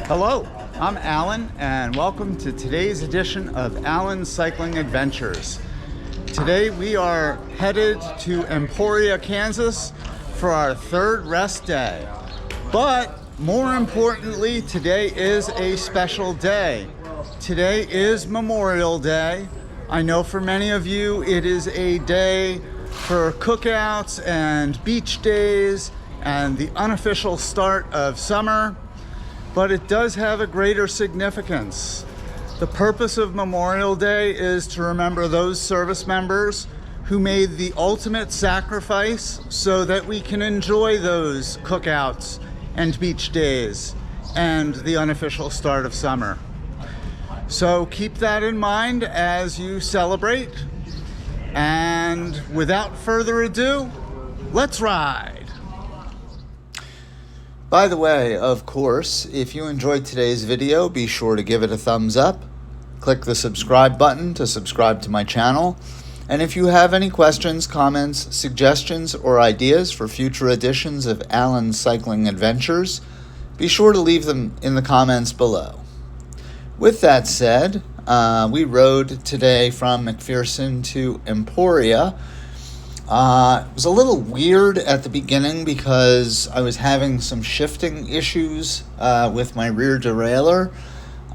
Hello, I'm Alan, and welcome to today's edition of Alan's Cycling Adventures. Today we are headed to Emporia, Kansas for our third rest day. But more importantly, today is a special day. Today is Memorial Day. I know for many of you it is a day for cookouts and beach days and the unofficial start of summer, but it does have a greater significance. The purpose of Memorial Day is to remember those service members who made the ultimate sacrifice so that we can enjoy those cookouts and beach days and the unofficial start of summer. So keep that in mind as you celebrate. And without further ado, let's ride. By the way, of course, if you enjoyed today's video, be sure to give it a thumbs up. Click the subscribe button to subscribe to my channel. And if you have any questions, comments, suggestions, or ideas for future editions of Alan's Cycling Adventures, be sure to leave them in the comments below. With that said, we rode today from McPherson to Emporia. It was a little weird at the beginning because I was having some shifting issues with my rear derailleur,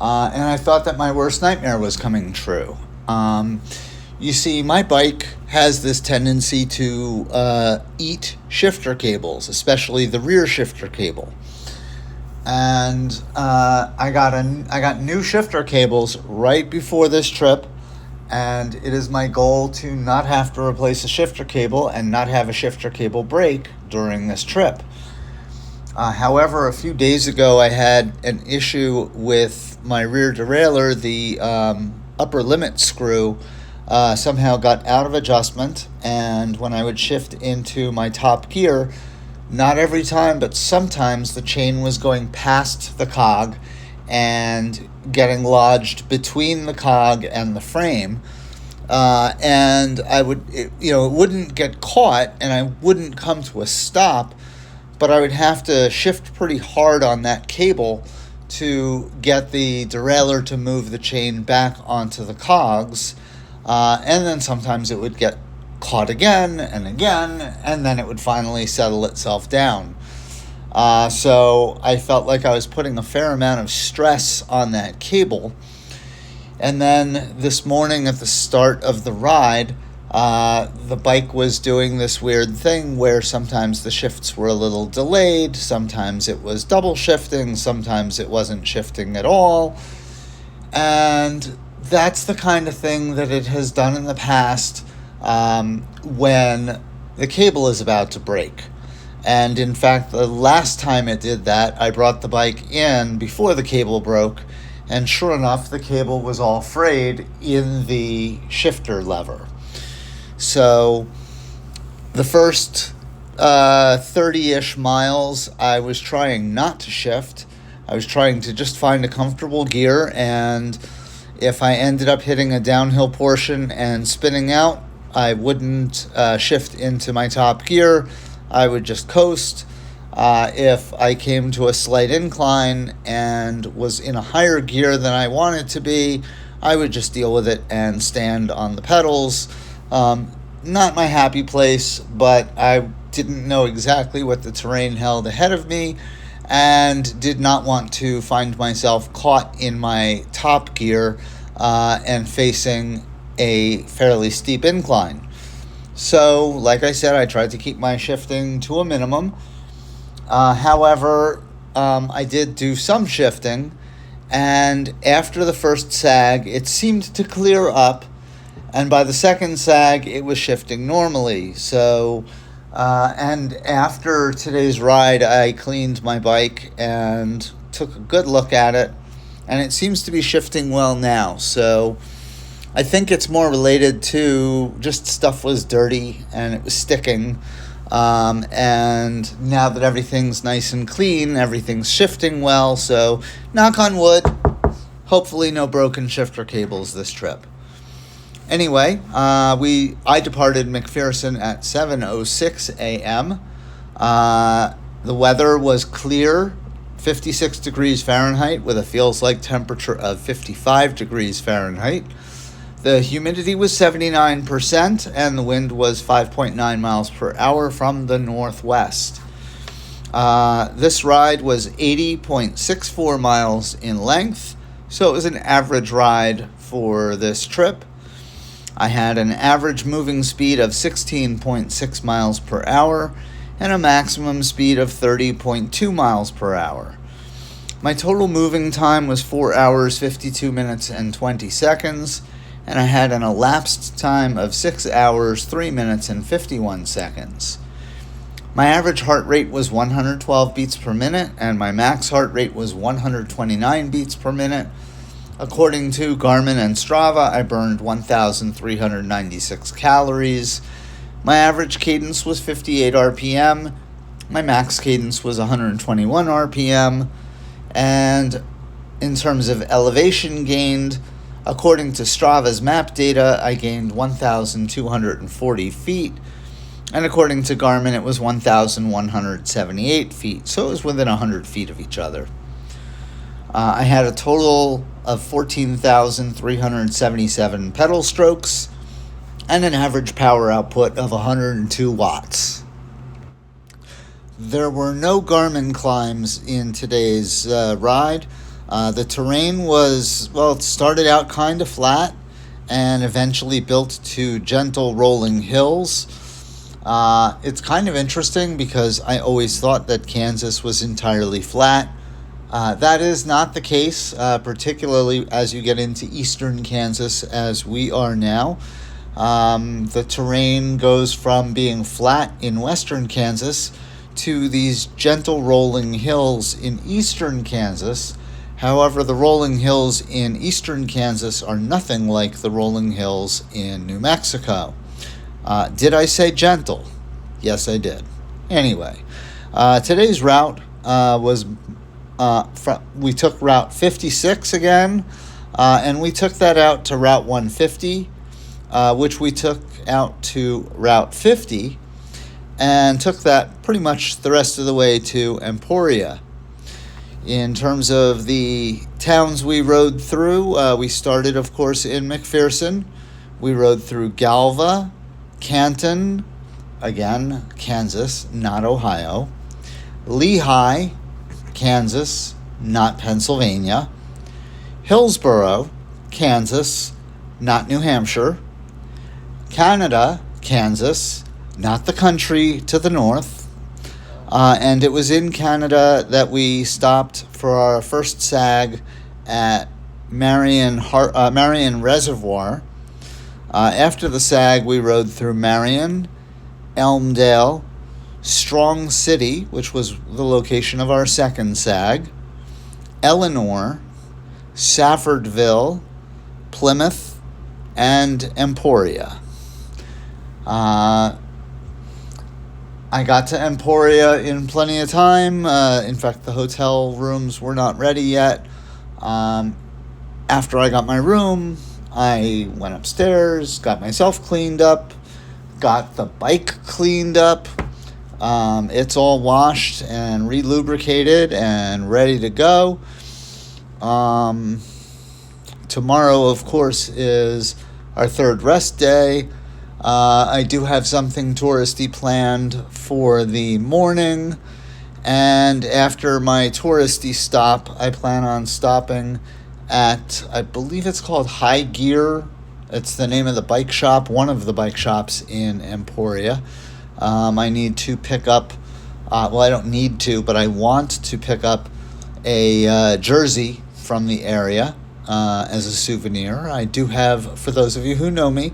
and I thought that my worst nightmare was coming true. You see, my bike has this tendency to eat shifter cables, especially the rear shifter cable. And I got new shifter cables right before this trip, and it is my goal to not have to replace a shifter cable and not have a shifter cable break during this trip. However, a few days ago I had an issue with my rear derailleur. The upper limit screw somehow got out of adjustment, and when I would shift into my top gear, not every time, but sometimes the chain was going past the cog and getting lodged between the cog and the frame. And it wouldn't get caught and I wouldn't come to a stop, but I would have to shift pretty hard on that cable to get the derailleur to move the chain back onto the cogs. And then sometimes it would get caught again, and then it would finally settle itself down. So I felt like I was putting a fair amount of stress on that cable. And then this morning at the start of the ride, the bike was doing this weird thing where sometimes the shifts were a little delayed, sometimes it was double shifting, sometimes it wasn't shifting at all. And that's the kind of thing that it has done in the past when the cable is about to break. And in fact, the last time it did that, I brought the bike in before the cable broke, and sure enough, the cable was all frayed in the shifter lever. So the first 30-ish miles, I was trying not to shift. I was trying to just find a comfortable gear, and if I ended up hitting a downhill portion and spinning out, I wouldn't shift into my top gear. I would just coast. If I came to a slight incline and was in a higher gear than I wanted to be, I would just deal with it and stand on the pedals. Not my happy place, but I didn't know exactly what the terrain held ahead of me and did not want to find myself caught in my top gear and facing a fairly steep incline. So, like I said, I tried to keep my shifting to a minimum. However, I did do some shifting, and after the first sag, it seemed to clear up, and by the second sag, it was shifting normally. So, and after today's ride, I cleaned my bike and took a good look at it, and it seems to be shifting well now. So I think it's more related to just stuff was dirty and it was sticking. And now that everything's nice and clean, everything's shifting well. So knock on wood, hopefully no broken shifter cables this trip. Anyway, I departed McPherson at 7:06 a.m. The weather was clear 56 degrees Fahrenheit with a feels like temperature of 55 degrees Fahrenheit. The humidity was 79% and the wind was 5.9 miles per hour from the northwest. This ride was 80.64 miles in length, so it was an average ride for this trip. I had an average moving speed of 16.6 miles per hour and a maximum speed of 30.2 miles per hour. My total moving time was 4 hours, 52 minutes, and 20 seconds, and I had an elapsed time of 6 hours, 3 minutes, and 51 seconds. My average heart rate was 112 beats per minute, and my max heart rate was 129 beats per minute. According to Garmin and Strava, I burned 1,396 calories. My average cadence was 58 RPM. My max cadence was 121 RPM. And in terms of elevation gained, according to Strava's map data, I gained 1,240 feet. And according to Garmin, it was 1,178 feet. So it was within 100 feet of each other. I had a total of 14,377 pedal strokes and an average power output of 102 watts. There were no Garmin climbs in today's ride. The terrain was, it started out kind of flat and eventually built to gentle rolling hills. It's kind of interesting because I always thought that Kansas was entirely flat. That is not the case, particularly as you get into eastern Kansas, as we are now. The terrain goes from being flat in western Kansas to these gentle rolling hills in eastern Kansas. However, the rolling hills in eastern Kansas are nothing like the rolling hills in New Mexico. Did I say gentle? Yes, I did. Anyway, today's route we took Route 56 again, and we took that out to Route 150, which we took out to Route 50, and took that pretty much the rest of the way to Emporia. In terms of the towns we rode through, we started, of course, in McPherson. We rode through Galva, Canton, again, Kansas, not Ohio, Lehigh, Kansas, not Pennsylvania, Hillsborough, Kansas, not New Hampshire, Canada, Kansas, not the country to the north, and it was in Canada that we stopped for our first sag at Marion Reservoir. After the sag, we rode through Marion, Elmdale, Strong City, which was the location of our second sag, Eleanor, Saffordville, Plymouth, and Emporia. I got to Emporia in plenty of time. In fact, the hotel rooms were not ready yet. After I got my room, I went upstairs, got myself cleaned up, got the bike cleaned up. It's all washed and re-lubricated and ready to go. Tomorrow, of course, is our third rest day. I do have something touristy planned for the morning, and after my touristy stop, I plan on stopping at, I believe it's called High Gear. It's the name of the bike shop, one of the bike shops in Emporia. I need to pick up, I don't need to, but I want to pick up a jersey from the area as a souvenir. I do have, for those of you who know me,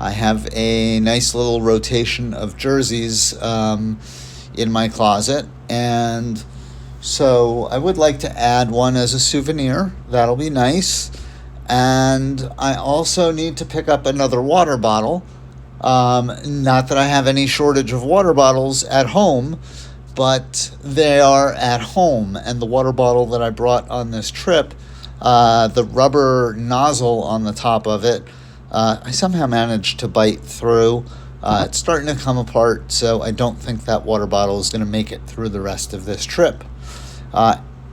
I have a nice little rotation of jerseys in my closet, and so I would like to add one as a souvenir. That'll be nice. And I also need to pick up another water bottle. Not that I have any shortage of water bottles at home, but they are at home, and the water bottle that I brought on this trip, the rubber nozzle on the top of it, I somehow managed to bite through. It's starting to come apart, so I don't think that water bottle is going to make it through the rest of this trip.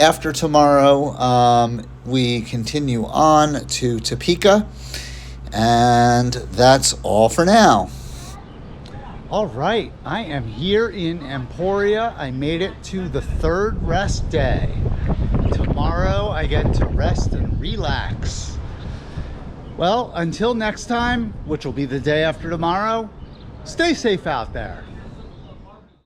after tomorrow, we continue on to Topeka, and that's all for now. All right, I am here in Emporia. I made it to the third rest day. Tomorrow I get to rest and relax. Well, until next time, which will be the day after tomorrow, stay safe out there.